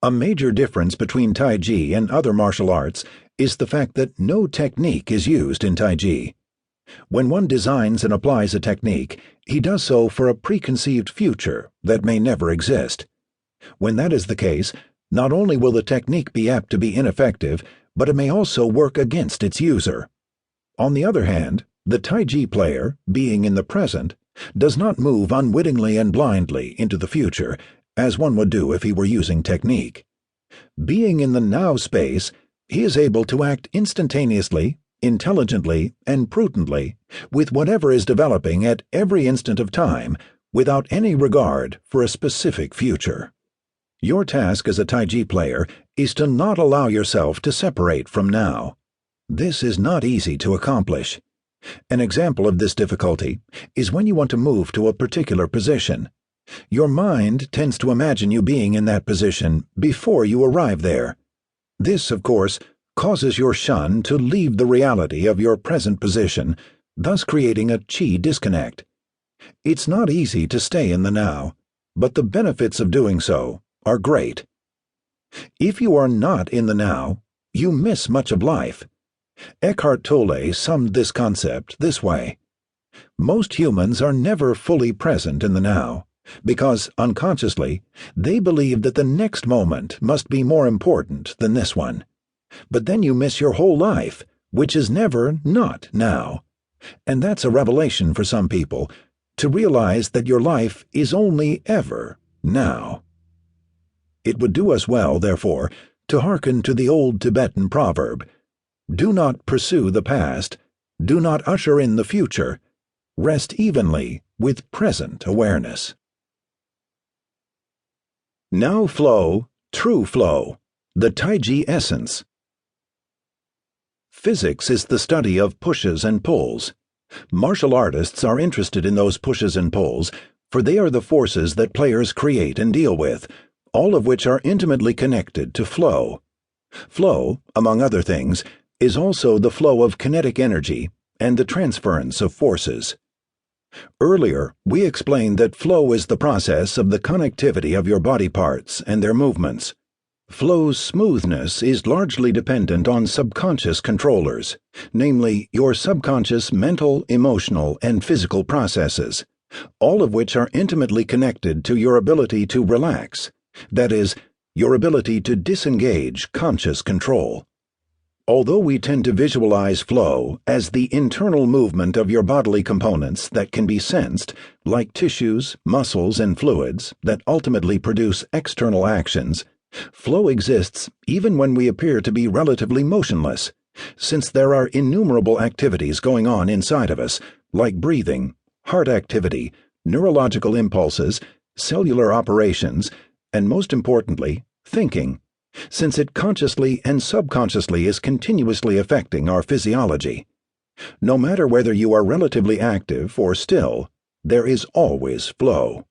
A major difference between Taiji and other martial arts is the fact that no technique is used in Taiji. When one designs and applies a technique, he does so for a preconceived future that may never exist. When that is the case, not only will the technique be apt to be ineffective, but it may also work against its user. On the other hand, the Taiji player, being in the present, does not move unwittingly and blindly into the future, as one would do if he were using technique. Being in the now space, he is able to act instantaneously, intelligently, and prudently with whatever is developing at every instant of time, without any regard for a specific future. Your task as a Taiji player is to not allow yourself to separate from now. This is not easy to accomplish. An example of this difficulty is when you want to move to a particular position. Your mind tends to imagine you being in that position before you arrive there. This, of course, causes your shun to leave the reality of your present position, thus creating a chi disconnect. It's not easy to stay in the now, but the benefits of doing so are great. If you are not in the now, you miss much of life. Eckhart Tolle summed this concept this way: most humans are never fully present in the now, because, unconsciously, they believe that the next moment must be more important than this one. But then you miss your whole life, which is never not now. And that's a revelation for some people, to realize that your life is only ever now. It would do us well, therefore, to hearken to the old Tibetan proverb: do not pursue the past, do not usher in the future, rest evenly with present awareness. Now flow, true flow, the Taiji essence. Physics is the study of pushes and pulls. Martial artists are interested in those pushes and pulls, for they are the forces that players create and deal with, all of which are intimately connected to flow. Flow, among other things, is also the flow of kinetic energy and the transference of forces. Earlier, we explained that flow is the process of the connectivity of your body parts and their movements. Flow's smoothness is largely dependent on subconscious controllers, namely your subconscious mental, emotional, and physical processes, all of which are intimately connected to your ability to relax, that is, your ability to disengage conscious control. Although we tend to visualize flow as the internal movement of your bodily components that can be sensed, like tissues, muscles, and fluids, that ultimately produce external actions, flow exists even when we appear to be relatively motionless, since there are innumerable activities going on inside of us, like breathing, heart activity, neurological impulses, cellular operations, and most importantly, thinking, since it consciously and subconsciously is continuously affecting our physiology. No matter whether you are relatively active or still, there is always flow.